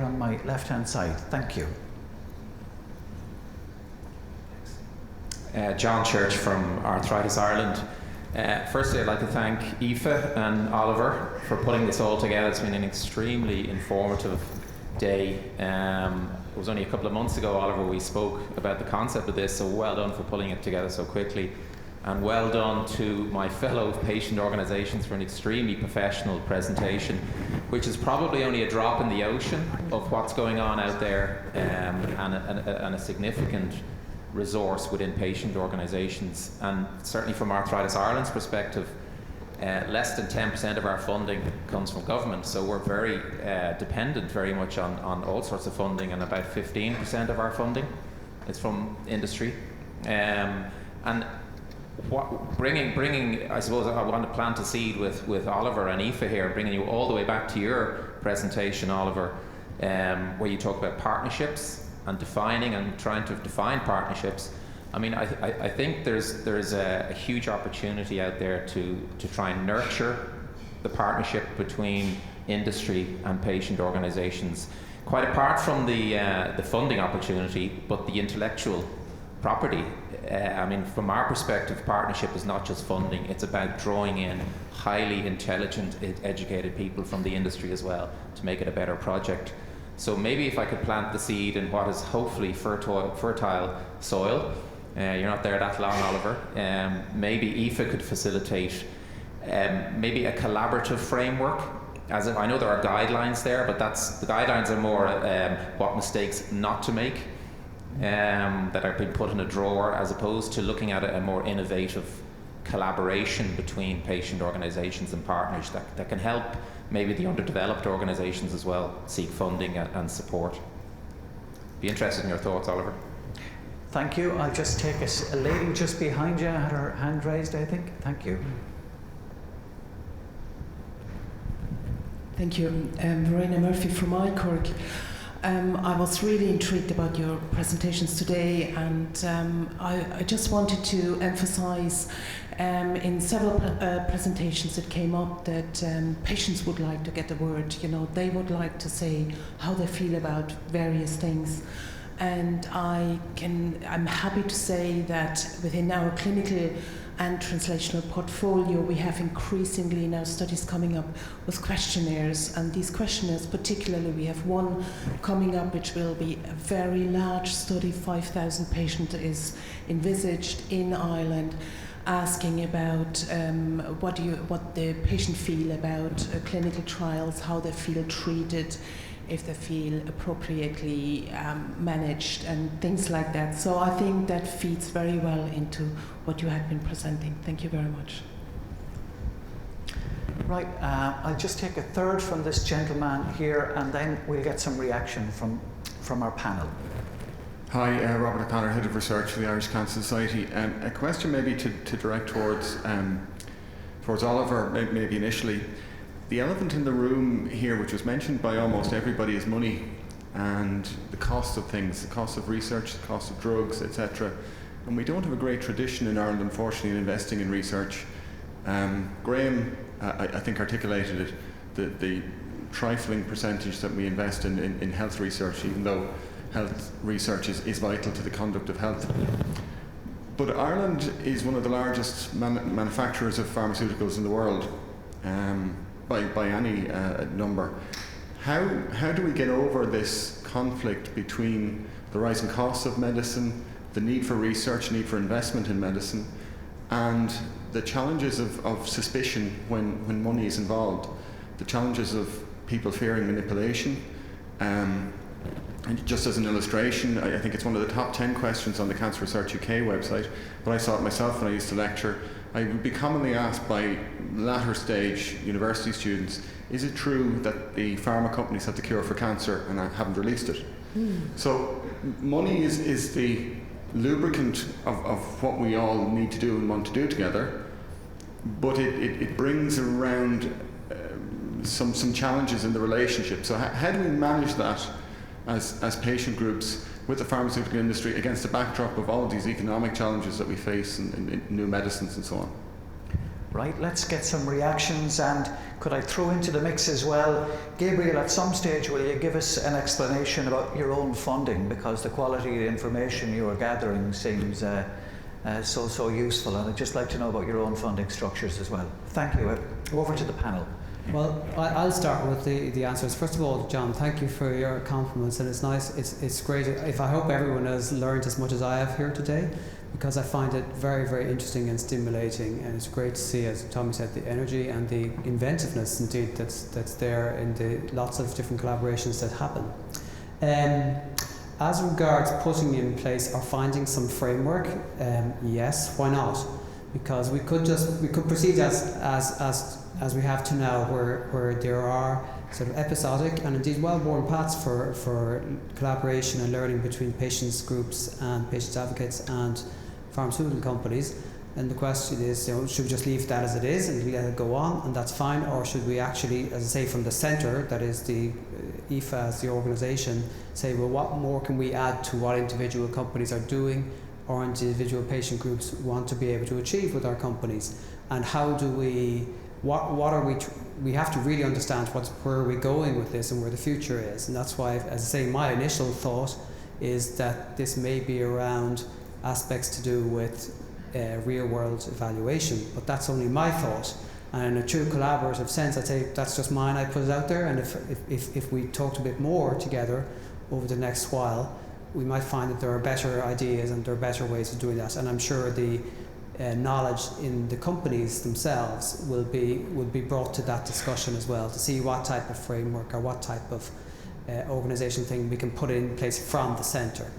on my left-hand side. Thank you. John Church from Arthritis Ireland. Firstly, I'd like to thank Aoife and Oliver for putting this all together. It's been an extremely informative day. It was only a couple of months ago, Oliver, we spoke about the concept of this, so well done for pulling it together so quickly. And well done to my fellow patient organisations for an extremely professional presentation, which is probably only a drop in the ocean of what's going on out there, and a significant resource within patient organisations. And certainly from Arthritis Ireland's perspective, less than 10% of our funding comes from government, so we're very dependent very much on all sorts of funding, and about 15% of our funding is from industry. And bringing, I suppose I want to plant a seed with Oliver and Aoife here, bringing you all the way back to your presentation, Oliver, where you talk about partnerships and defining and trying to define partnerships. I mean, I think there's a huge opportunity out there to try and nurture the partnership between industry and patient organisations, quite apart from the funding opportunity, but the intellectual property. I mean, from our perspective, partnership is not just funding, it's about drawing in highly intelligent, educated people from the industry as well to make it a better project. So maybe if I could plant the seed in what is hopefully fertile soil. You're not there that long, Oliver. Maybe Aoife could facilitate maybe a collaborative framework. As if, I know there are guidelines there, but the guidelines are more what mistakes not to make, that are being put in a drawer, as opposed to looking at a more innovative collaboration between patient organisations and partners that can help maybe the underdeveloped organisations as well seek funding and support. Be interested in your thoughts, Oliver. Thank you. I'll just take a lady just behind you had her hand raised, I think. Thank you. Thank you. Verena Murphy from iCork. I was really intrigued about your presentations today, and I just wanted to emphasize in several presentations it came up that patients would like to get a word. You know, they would like to say how they feel about various things. And I'm happy to say that within our clinical and translational portfolio, we have increasingly now studies coming up with questionnaires, and these questionnaires particularly, we have one coming up which will be a very large study, 5,000 patients is envisaged in Ireland, asking about what the patient feel about clinical trials, how they feel treated, if they feel appropriately managed and things like that. So I think that feeds very well into what you have been presenting. Thank you very much. Right, I'll just take a third from this gentleman here, and then we'll get some reaction from our panel. Hi, Robert O'Connor, Head of Research for the Irish Cancer Society. A question maybe to direct towards Oliver, maybe initially. The elephant in the room here, which was mentioned by almost everybody, is money and the cost of things, the cost of research, the cost of drugs, etc. And we don't have a great tradition in Ireland, unfortunately, in investing in research. Graham, I think, articulated it, the trifling percentage that we invest in health research, even though health research is vital to the conduct of health. But Ireland is one of the largest manufacturers of pharmaceuticals in the world. By any number. How do we get over this conflict between the rising costs of medicine, the need for research, need for investment in medicine, and the challenges of suspicion when money is involved, the challenges of people fearing manipulation? And just as an illustration, I think it's one of the top 10 questions on the Cancer Research UK website, but I saw it myself when I used to lecture. I would be commonly asked by latter stage university students, is it true that the pharma companies have the cure for cancer and haven't released it? So money is the lubricant of what we all need to do and want to do together, but it brings around some challenges in the relationship. So how do we manage that as patient groups with the pharmaceutical industry against the backdrop of all of these economic challenges that we face in new medicines and so on? Right, let's get some reactions, and could I throw into the mix as well, Gabriel, at some stage will you give us an explanation about your own funding, because the quality of the information you are gathering seems so useful, and I'd just like to know about your own funding structures as well. Thank you. Over to the panel. Well, I'll start with the answers. First of all, John, thank you for your compliments, and it's nice, it's great. I hope everyone has learned as much as I have here today, because I find it very, very interesting and stimulating, and it's great to see, as Tommy said, the energy and the inventiveness indeed that's there in the lots of different collaborations that happen. As regards putting in place or finding some framework, yes, why not? Because we could proceed as we have to now, where there are sort of episodic and indeed well-worn paths for collaboration and learning between patients groups and patients advocates and pharmaceutical companies. And the question is, should we just leave that as it is and let it go on, and that's fine, or should we actually, as I say, from the centre, that is the IFA as the organisation, say, well, what more can we add to what individual companies are doing or individual patient groups want to be able to achieve with our companies, and how do we, what are we have to really understand where are we going with this and where the future is. And that's why, as I say, my initial thought is that this may be around aspects to do with real world evaluation, but that's only my thought. And in a true collaborative sense, I'd say that's just mine, I put it out there, and if we talked a bit more together over the next while, we might find that there are better ideas and there are better ways of doing that. And I'm sure the knowledge in the companies themselves will be brought to that discussion as well, to see what type of framework or what type of organisation thing we can put in place from the centre.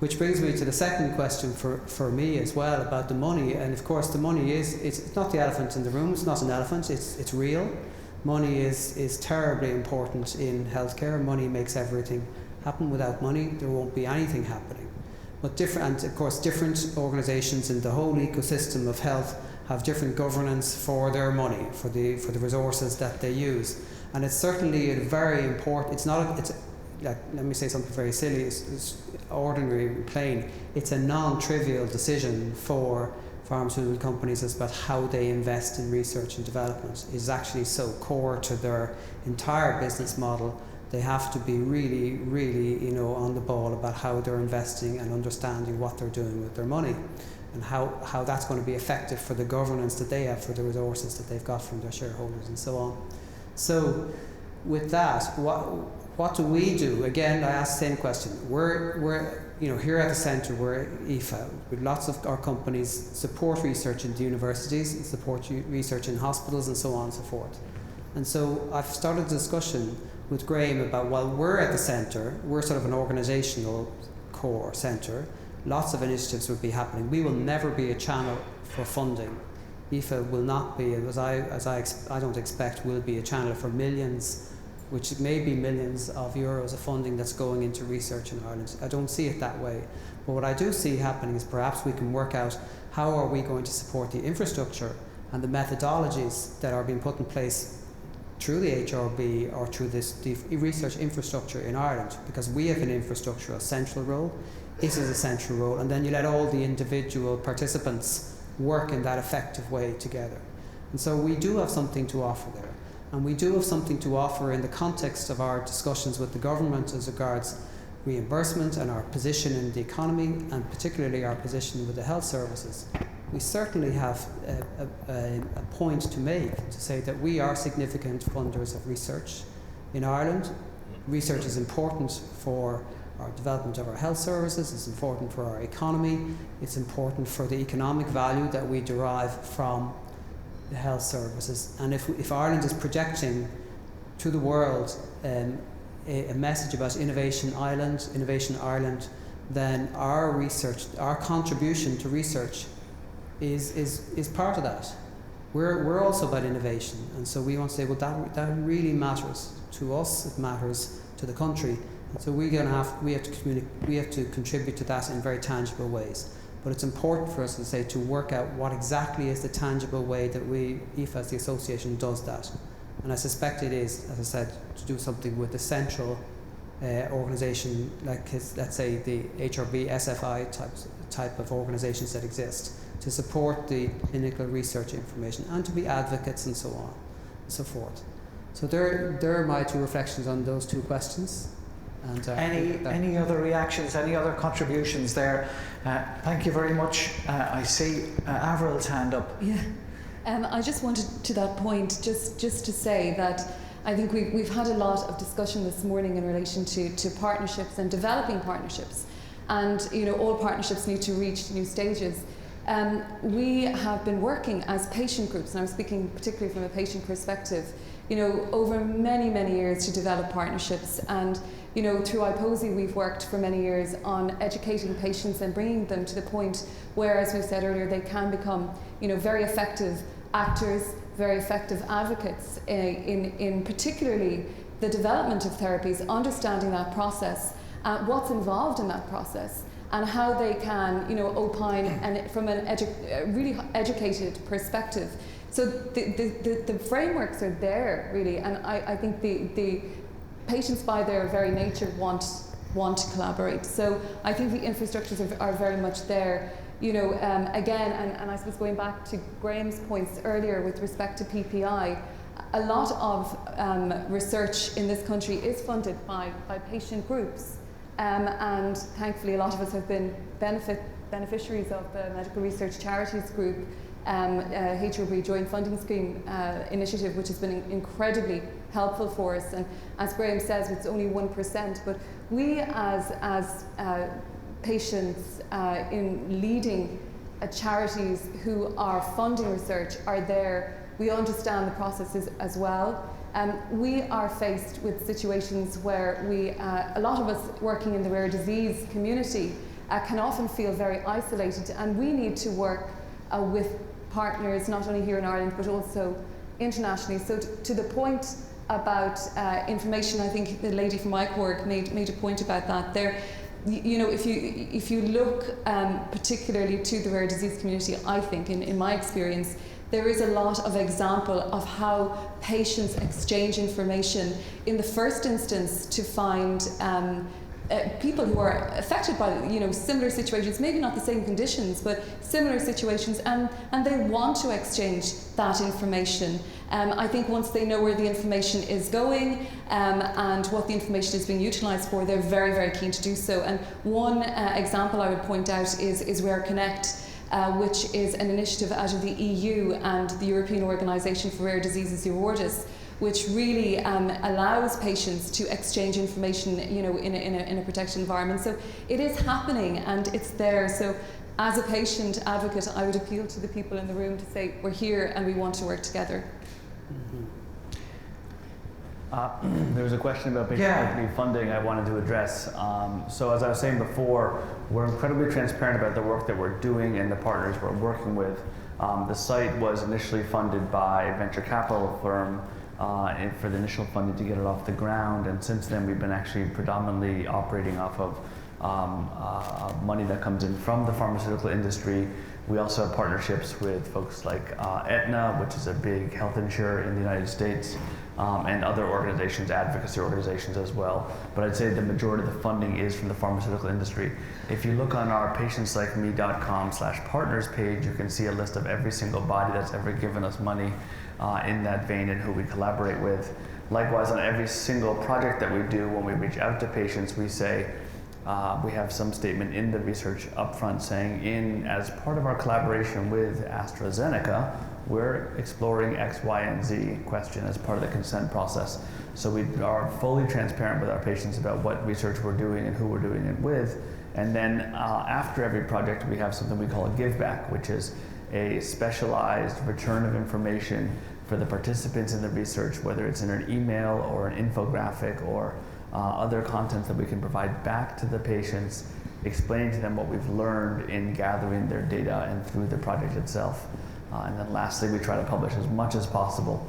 Which brings me to the second question for me as well, about the money. And of course the money it's not the elephant in the room, it's not an elephant, it's real. Money is terribly important in healthcare. Money makes everything happen. Without money there won't be anything happening. But different organisations in the whole ecosystem of health have different governance for their money, for the resources that they use. And it's certainly a very important, let me say something very silly, it's ordinary, plain. It's a non-trivial decision for pharmaceutical companies as about how they invest in research and development. It is actually so core to their entire business model. They have to be really, really, on the ball about how they're investing and understanding what they're doing with their money, and how that's going to be effective for the governance that they have for the resources that they've got from their shareholders and so on. So with that, what do we do? Again, I ask the same question. We're here at the centre, we're IFA, with lots of our companies support research in the universities, and support research in hospitals and so on and so forth. And so I've started a discussion with Graham about, while we're at the centre, we're sort of an organisational core centre, lots of initiatives will be happening. We will never be a channel for funding. IFA will not be, I don't expect, will be a channel for millions, which may be millions of euros of funding that's going into research in Ireland. I don't see it that way. But what I do see happening is perhaps we can work out how are we going to support the infrastructure and the methodologies that are being put in place through the HRB or through the research infrastructure in Ireland, because we have an infrastructure, a central role, it is a central role, and then you let all the individual participants work in that effective way together. And so we do have something to offer there. And we do have something to offer in the context of our discussions with the government as regards reimbursement and our position in the economy, and particularly our position with the health services. We certainly have a point to make to say that we are significant funders of research in Ireland. Research is important for our development of our health services, it's important for our economy, it's important for the economic value that we derive from the health services. And if Ireland is projecting to the world a message about Innovation Ireland, then our research, our contribution to research is part of that. We're also about innovation, and so we want to say, well, that really matters to us, it matters to the country, and so we have to contribute to that in very tangible ways. But it's important for us to say, to work out what exactly is the tangible way that we, IFA as the association, does that. And I suspect it is, as I said, to do something with the central organisation, like let's say the HRB, SFI type of organisations that exist. to support the clinical research information and to be advocates and so on and so forth. So there are my two reflections on those two questions. And any other reactions, any other contributions there? Thank you very much. I see Avril's hand up. Yeah, I just wanted to that point just to say that I think we've had a lot of discussion this morning in relation to partnerships and developing partnerships, and all partnerships need to reach new stages. We have been working as patient groups, and I'm speaking particularly from a patient perspective, over many years to develop partnerships. And through IPOSI we've worked for many years on educating patients and bringing them to the point where, as we said earlier, they can become very effective actors, very effective advocates in particularly the development of therapies, understanding that process, what's involved in that process, and how they can opine and from a really educated perspective. So the frameworks are there really, and I think the patients by their very nature want to collaborate. So I think the infrastructures are very much there. Again, and I suppose going back to Graham's points earlier with respect to PPI, a lot of research in this country is funded by patient groups, and thankfully a lot of us have been beneficiaries of the Medical Research Charities Group HRB Joint Funding Scheme initiative, which has been incredibly helpful for us. And as Graham says, it's only 1%, but we as patients in leading charities who are funding research are there. We understand the processes as well. We are faced with situations where a lot of us working in the rare disease community can often feel very isolated, and we need to work with partners not only here in Ireland but also internationally. So to the point about information, I think the lady from ICORG made a point about that there. If you look particularly to the rare disease community, I think in my experience there is a lot of example of how patients exchange information in the first instance to find people who are affected by similar situations, maybe not the same conditions, but similar situations, and they want to exchange that information. I think once they know where the information is going and what the information is being utilised for, they're very keen to do so. And one example I would point out is Rare Connect, which is an initiative out of the EU and the European Organisation for Rare Diseases, EURORDIS, which really allows patients to exchange information, in a protected environment. So it is happening and it's there. So as a patient advocate, I would appeal to the people in the room to say, we're here and we want to work together. There was a question about patient funding I wanted to address. So as I was saying before, we're incredibly transparent about the work that we're doing and the partners we're working with. The site was initially funded by a venture capital firm for the initial funding to get it off the ground, and since then we've been actually predominantly operating off of money that comes in from the pharmaceutical industry. We also have partnerships with folks like Aetna, which is a big health insurer in the United States, and other organizations, advocacy organizations as well. But I'd say the majority of the funding is from the pharmaceutical industry. If you look on our patientslikeme.com/partners page, you can see a list of every single body that's ever given us money in that vein and who we collaborate with. Likewise, on every single project that we do, when we reach out to patients, we say, we have some statement in the research upfront saying, as part of our collaboration with AstraZeneca, we're exploring X, Y, and Z question as part of the consent process. So we are fully transparent with our patients about what research we're doing and who we're doing it with. And then after every project, we have something we call a give back, which is a specialized return of information for the participants in the research, whether it's in an email or an infographic or other content that we can provide back to the patients, explaining to them what we've learned in gathering their data and through the project itself. And then lastly, we try to publish as much as possible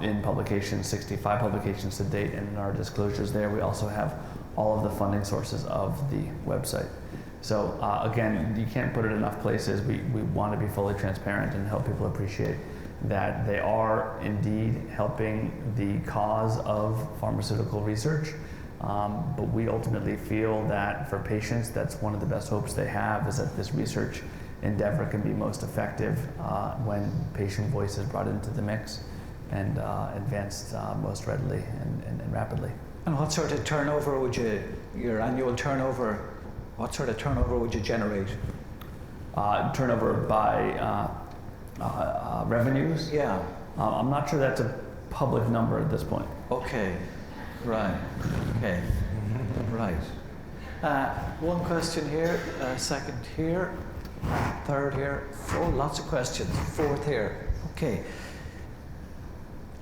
in publications, 65 publications to date, and in our disclosures there, we also have all of the funding sources of the website. So again, you can't put it enough places. We want to be fully transparent and help people appreciate that they are indeed helping the cause of pharmaceutical research. But we ultimately feel that for patients, that's one of the best hopes they have, is that this research endeavor can be most effective when patient voice is brought into the mix and advanced most readily and rapidly. And what sort of turnover would your annual turnover, what sort of turnover would you generate? Turnover by revenues? Yeah. I'm not sure that's a public number at this point. Okay. Right. Okay. Right. One question here, second here, third here. Oh, lots of questions. Fourth here. Okay.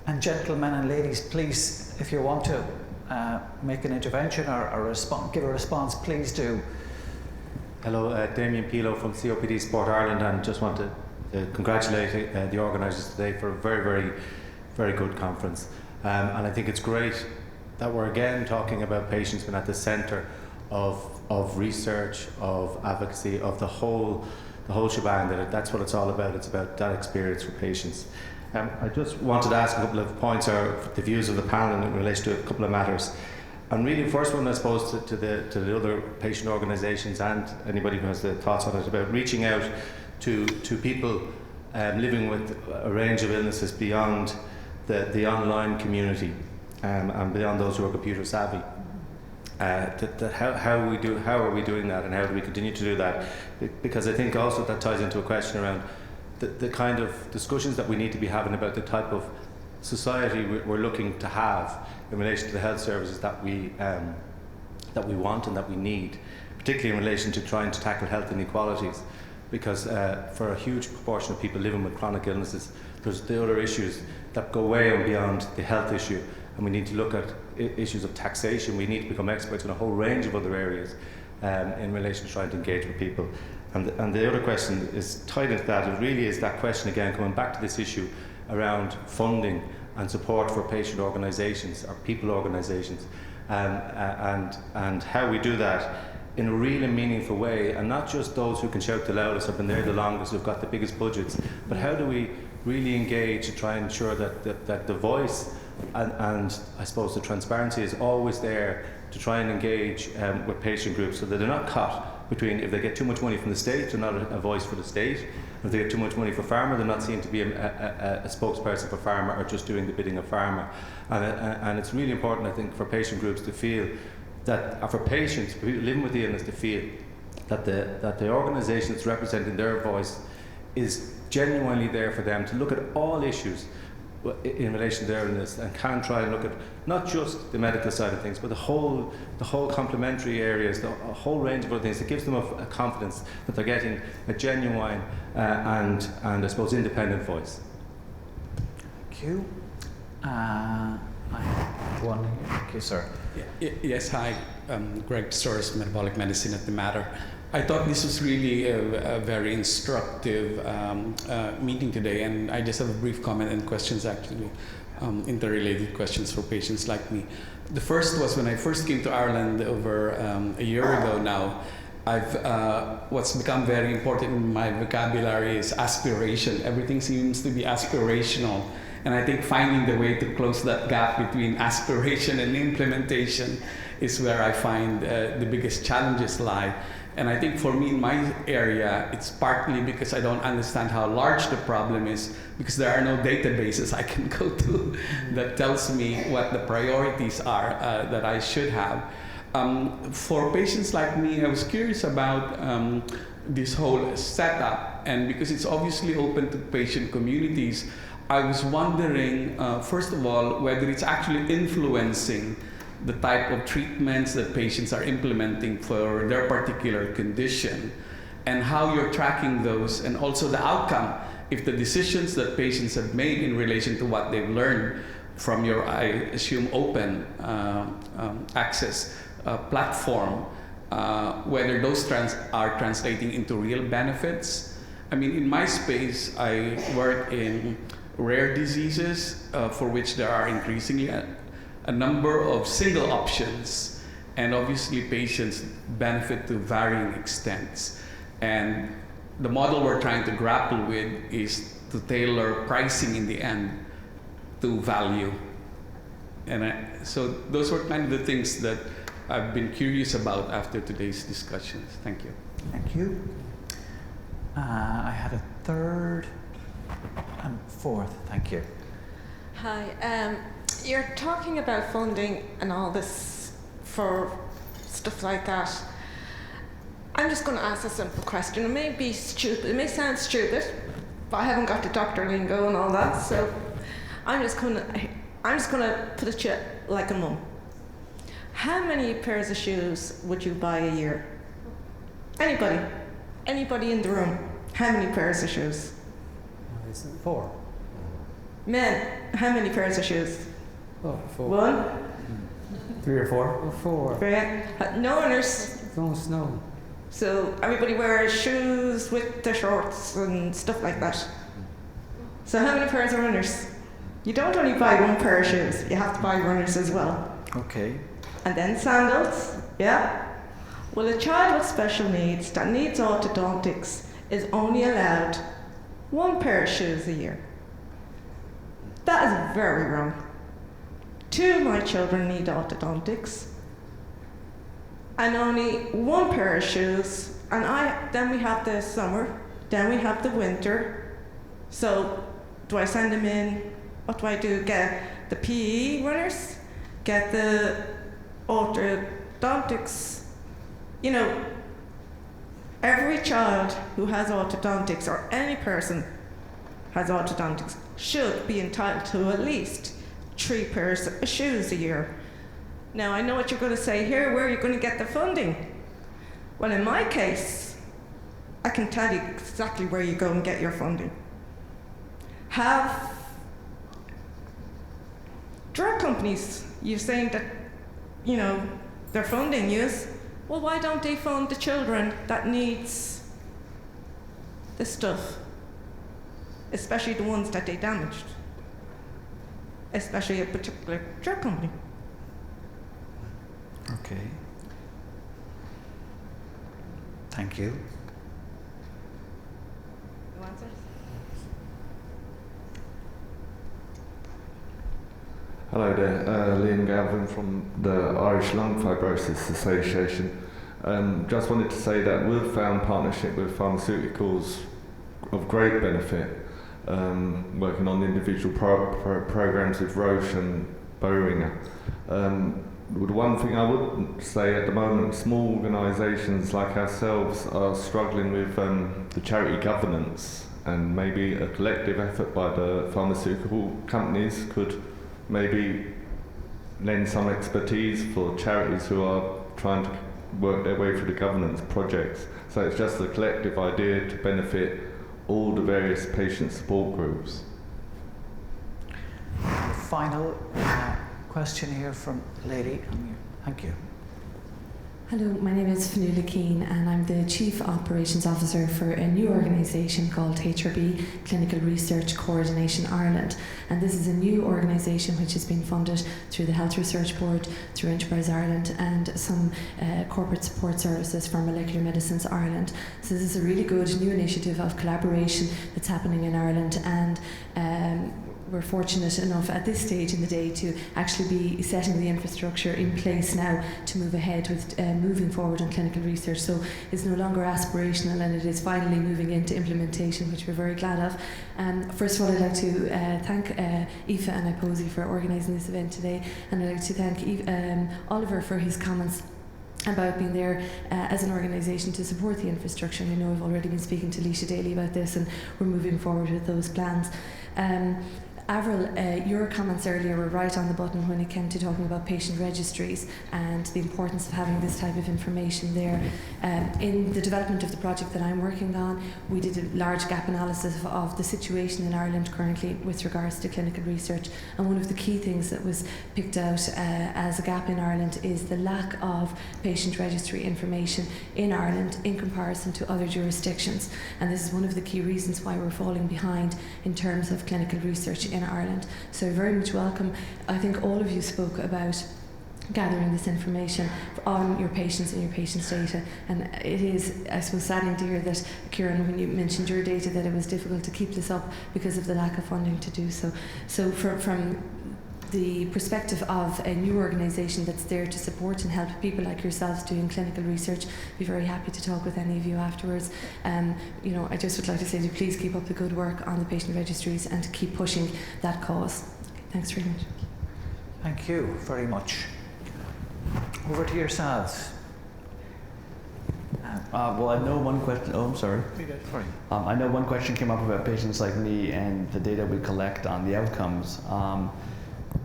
And gentlemen and ladies, please, if you want to make an intervention or give a response, please do. Hello, Damien Pilo from COPD Sport Ireland, and just want to congratulate the organisers today for a very, very, very good conference. And I think it's great that we're again talking about patients being at the centre of research, of advocacy, of the whole shebang. That's what it's all about. It's about that experience for patients. I just wanted to ask a couple of points or the views of the panel in relation to a couple of matters. And really, the first one, I suppose, to the other patient organisations and anybody who has the thoughts on it, about reaching out to people living with a range of illnesses beyond the online community and beyond those who are computer savvy. How are we doing that, and how do we continue to do that? Because I think also that ties into a question around the kind of discussions that we need to be having about the type of society we're looking to have in relation to the health services that we want and that we need, particularly in relation to trying to tackle health inequalities. Because for a huge proportion of people living with chronic illnesses, there's the other issues that go way and beyond the health issue, and we need to look at issues of taxation. We need to become experts in a whole range of other areas in relation to trying to engage with people. And the other question is tied into that. It really is that question again, coming back to this issue around funding and support for patient organisations or people organisations, and how we do that in a real and meaningful way, and not just those who can shout the loudest, have been there the longest, who've got the biggest budgets, but how do we really engage to try and ensure that the voice and I suppose the transparency is always there to try and engage with patient groups, so that they're not caught between, if they get too much money from the state, they're not a voice for the state. If they get too much money for pharma, they're not seen to be a spokesperson for pharma or just doing the bidding of pharma. And it's really important, I think, for patient groups to feel that, for patients, for people living with the illness, to feel that the organisation that's representing their voice is genuinely there for them to look at all issues in relation to their illness, and can try and look at not just the medical side of things, but the whole complementary areas, the whole range of other things that gives them a confidence that they're getting a genuine and I suppose independent voice. Thank you. I have one here. Thank you, sir. Yes, hi. Greg Soros, Metabolic Medicine at the Matter. I thought this was really a very instructive meeting today, and I just have a brief comment and questions, actually, interrelated questions for patients like me. The first was when I first came to Ireland over a year ago now. What's become very important in my vocabulary is aspiration. Everything seems to be aspirational. And I think finding the way to close that gap between aspiration and implementation is where I find the biggest challenges lie. And I think for me in my area, it's partly because I don't understand how large the problem is, because there are no databases I can go to that tells me what the priorities are that I should have. For patients like me, I was curious about this whole setup, and because it's obviously open to patient communities, I was wondering, first of all, whether it's actually influencing the type of treatments that patients are implementing for their particular condition, and how you're tracking those, and also the outcome, if the decisions that patients have made in relation to what they've learned from your, I assume, open access platform, whether those are translating into real benefits. I mean, in my space, I work in rare diseases for which there are increasingly a number of single options, and obviously patients benefit to varying extents. And the model we're trying to grapple with is to tailor pricing in the end to value. And so those were kind of the things that I've been curious about after today's discussions. Thank you. Thank you. I had a third and fourth. Thank you. Hi. You're talking about funding and all this for stuff like that. I'm just going to ask a simple question. It may be stupid. It may sound stupid, but I haven't got the doctor lingo and all that. So I'm just going to put it to you like a mum. How many pairs of shoes would you buy a year? Anybody? Anybody in the room? How many pairs of shoes? 4. Men, how many pairs of shoes? Oh, 4. 1? 3 or 4? Oh, 4. Right. No runners. Don't snow. So everybody wears shoes with the shorts and stuff like that. So how many pairs of runners? You don't only buy one pair of shoes, you have to buy runners as well. Okay. And then sandals, yeah? Well, a child with special needs that needs orthodontics is only allowed 1 pair of shoes a year. That is very wrong. 2 of my children need orthodontics, and only 1 pair of shoes. And then we have the summer, then we have the winter. So, do I send them in? What do I do? Get the PE runners? Get the orthodontics? You know, every child who has orthodontics, or any person has orthodontics, should be entitled to at least 3 pairs of shoes a year. Now, I know what you're going to say here. Where are you going to get the funding? Well, in my case, I can tell you exactly where you go and get your funding. Have drug companies, you're saying that, you know, they're funding you. Well, why don't they fund the children that needs the stuff? Especially the ones that they damaged. Especially a particular drug company. Okay. Thank you. You answer? Hello there, Liam Galvin from the Irish Lung Fibrosis Association. Just wanted to say that we've found partnership with pharmaceuticals of great benefit, working on individual programs with Roche and Boehringer. The one thing I would say at the moment, small organisations like ourselves are struggling with the charity governance, and maybe a collective effort by the pharmaceutical companies could maybe lend some expertise for charities who are trying to work their way through the governance projects. So it's just a collective idea to benefit all the various patient support groups. Final question here from a lady. Thank you. Hello, my name is Fionnuala Keane and I'm the Chief Operations Officer for a new organisation called HRB, Clinical Research Coordination Ireland. And this is a new organisation which has been funded through the Health Research Board, through Enterprise Ireland and some corporate support services from Molecular Medicines Ireland. So this is a really good new initiative of collaboration that's happening in Ireland, and we're fortunate enough at this stage in the day to actually be setting the infrastructure in place now to move ahead with moving forward on clinical research. So it's no longer aspirational and it is finally moving into implementation, which we're very glad of. First of all, I'd like to thank Aoife and Iposi for organising this event today, and I'd like to thank Oliver for his comments about being there as an organisation to support the infrastructure. And I know I've already been speaking to Leisha Daly about this, and we're moving forward with those plans. Avril, your comments earlier were right on the button when it came to talking about patient registries and the importance of having this type of information there. In the development of the project that I'm working on, we did a large gap analysis of the situation in Ireland currently with regards to clinical research, and one of the key things that was picked out as a gap in Ireland is the lack of patient registry information in Ireland in comparison to other jurisdictions, and this is one of the key reasons why we're falling behind in terms of clinical research in Ireland. So very much welcome. I think all of you spoke about gathering this information on your patients and your patients' data, and it is, I suppose, saddening to hear that, Kieran, when you mentioned your data, that it was difficult to keep this up because of the lack of funding to do so. So from the perspective of a new organisation that's there to support and help people like yourselves doing clinical research. Be very happy to talk with any of you afterwards. I just would like to say to please keep up the good work on the patient registries and to keep pushing that cause. Thanks very much. Thank you very much. Over to yourselves. Well, I know one question. Oh, I'm sorry. I know one question came up about patients like me and the data we collect on the outcomes.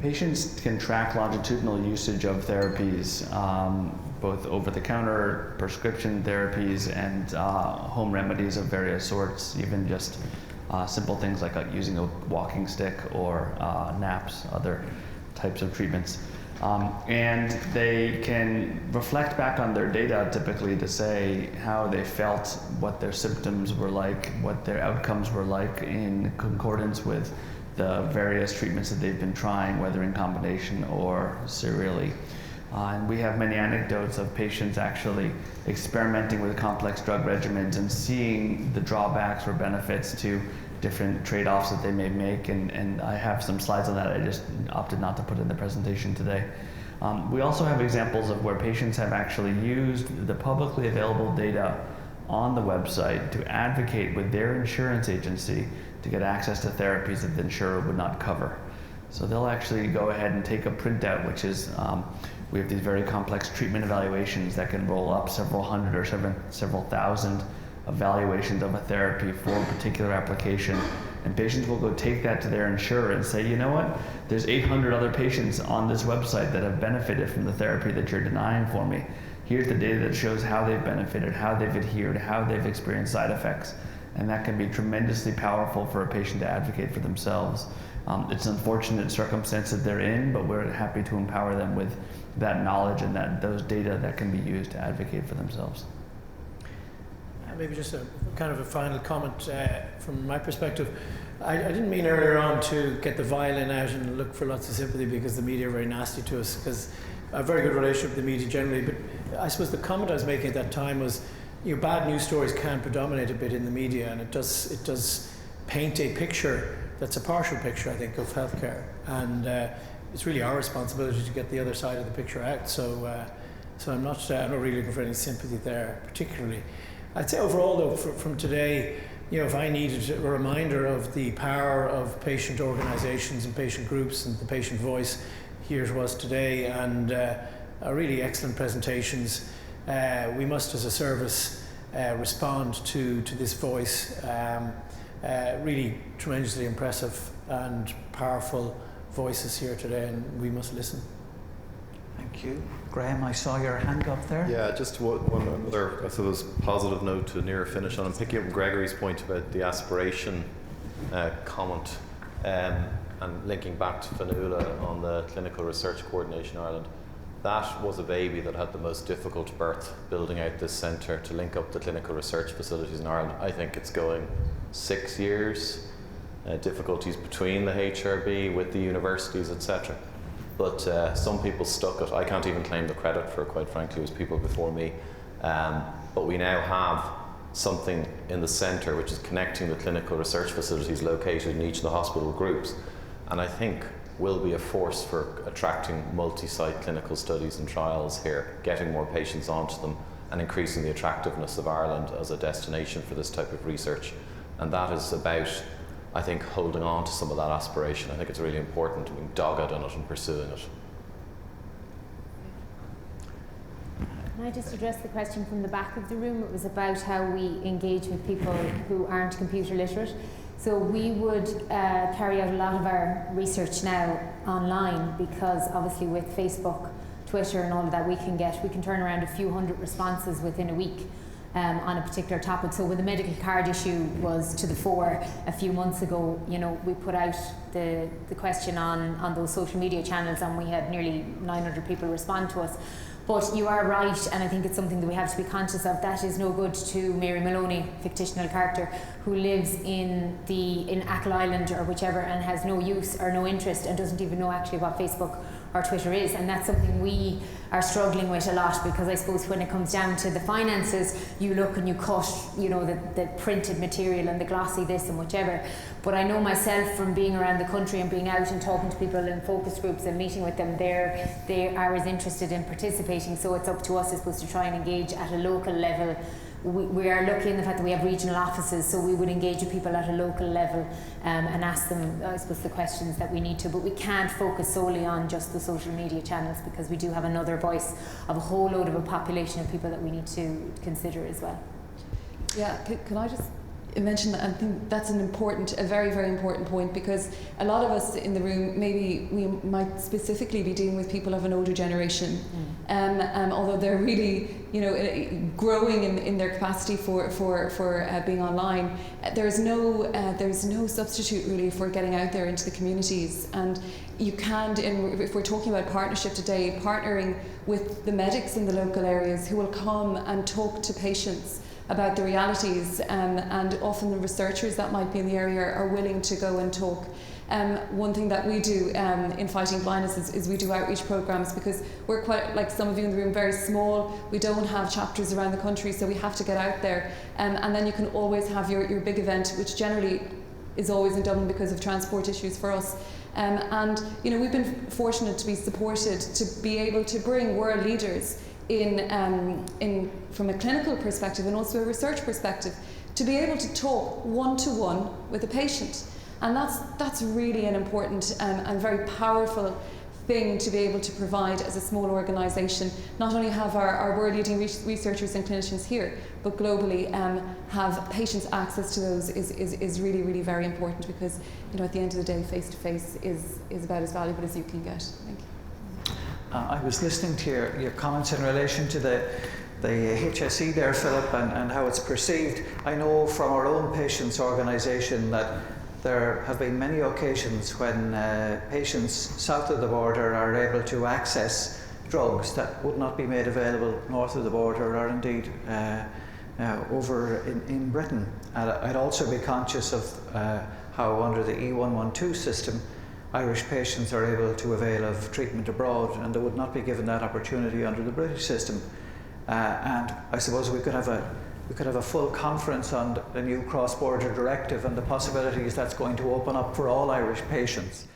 Patients can track longitudinal usage of therapies, both over-the-counter prescription therapies and home remedies of various sorts, even just simple things like using a walking stick or naps, other types of treatments. And they can reflect back on their data typically to say how they felt, what their symptoms were like, what their outcomes were like in concordance with the various treatments that they've been trying, whether in combination or serially. And we have many anecdotes of patients actually experimenting with complex drug regimens and seeing the drawbacks or benefits to different trade-offs that they may make, and I have some slides on that. I just opted not to put in the presentation today. We also have examples of where patients have actually used the publicly available data on the website to advocate with their insurance agency to get access to therapies that the insurer would not cover. So they'll actually go ahead and take a printout, which is, we have these very complex treatment evaluations that can roll up several hundred or several thousand evaluations of a therapy for a particular application, and patients will go take that to their insurer and say, you know what, there's 800 other patients on this website that have benefited from the therapy that you're denying for me. Here's the data that shows how they've benefited, how they've adhered, how they've experienced side effects, and that can be tremendously powerful for a patient to advocate for themselves. It's an unfortunate circumstance that they're in, but we're happy to empower them with that knowledge and those data that can be used to advocate for themselves. Maybe just a kind of a final comment from my perspective. I didn't mean earlier on to get the violin out and look for lots of sympathy because the media are very nasty to us, because I have a very good relationship with the media generally, but I suppose the comment I was making at that time was, bad news stories can predominate a bit in the media, and it does paint a picture that's a partial picture, I think, of healthcare, and it's really our responsibility to get the other side of the picture out. So I'm not really looking for any sympathy there particularly. I'd say overall, though, from today, if I needed a reminder of the power of patient organisations and patient groups and the patient voice, here it was today, and really excellent presentations. We must, as a service, respond to this voice. Really tremendously impressive and powerful voices here today, and we must listen. Thank you. Graham, I saw your hand up there. Yeah, just one other, I suppose, positive note to near finish on. I'm picking up Gregory's point about the aspiration comment and linking back to Fionnuala on the Clinical Research Coordination Ireland. That was a baby that had the most difficult birth, building out this centre to link up the clinical research facilities in Ireland. I think it's going 6 years, difficulties between the HRB, with the universities, etc. But some people stuck it. I can't even claim the credit for it, quite frankly. It was people before me. But we now have something in the centre which is connecting the clinical research facilities located in each of the hospital groups, and I think will be a force for attracting multi-site clinical studies and trials here, getting more patients onto them and increasing the attractiveness of Ireland as a destination for this type of research. And that is about, I think, holding on to some of that aspiration. I think it's really important to be dogged in it and pursuing it. Can I just address the question from the back of the room? It was about how we engage with people who aren't computer literate. So we would carry out a lot of our research now online, because obviously with Facebook, Twitter and all of that, we can turn around a few hundred responses within a week on a particular topic. So when the medical card issue was to the fore a few months ago, we put out the question on those social media channels, and we had nearly 900 people respond to us. But you are right, and I think it's something that we have to be conscious of. That is no good to Mary Maloney, fictional character, who lives in Achill Island or whichever, and has no use or no interest and doesn't even know actually what Facebook or Twitter is. And that's something we are struggling with a lot, because I suppose when it comes down to the finances, you look and you cut, you know, the printed material and the glossy this and whichever. But I know myself from being around the country and being out and talking to people in focus groups and meeting with them, they are as interested in participating. So it's up to us, I suppose, to try and engage at a local level. We are lucky in the fact that we have regional offices, so we would engage with people at a local level and ask them, I suppose, the questions that we need to. But we can't focus solely on just the social media channels, because we do have another voice of a whole load of a population of people that we need to consider as well. Yeah, can I just mention that? I think that's a very, very important point, because a lot of us in the room, maybe we might specifically be dealing with people of an older generation, although they're really, you know, growing in their capacity for being online. There's no substitute really for getting out there into the communities, and you can, if we're talking about partnership today, partnering with the medics in the local areas who will come and talk to patients about the realities, and often the researchers that might be in the area are willing to go and talk. One thing that we do in Fighting Blindness is we do outreach programs, because we're quite, like some of you in the room, very small. We don't have chapters around the country, so we have to get out there. And then you can always have your big event, which generally is always in Dublin because of transport issues for us. And you know, we've been fortunate to be supported to be able to bring world leaders in from a clinical perspective and also a research perspective, to be able to talk one-to-one with a patient. And that's really an important and very powerful thing to be able to provide as a small organisation. Not only have our world leading researchers and clinicians here, but globally have patients access to those is really, really very important, because, you know, at the end of the day, face-to-face is about as valuable as you can get. Thank you. I was listening to your comments in relation to the HSE there, Philip, and how it's perceived. I know from our own patients' organisation that there have been many occasions when patients south of the border are able to access drugs that would not be made available north of the border, or indeed over in Britain. And I'd also be conscious of how under the E112 system, Irish patients are able to avail of treatment abroad, and they would not be given that opportunity under the British system. And I suppose we could have a full conference on the new cross-border directive and the possibilities that's going to open up for all Irish patients.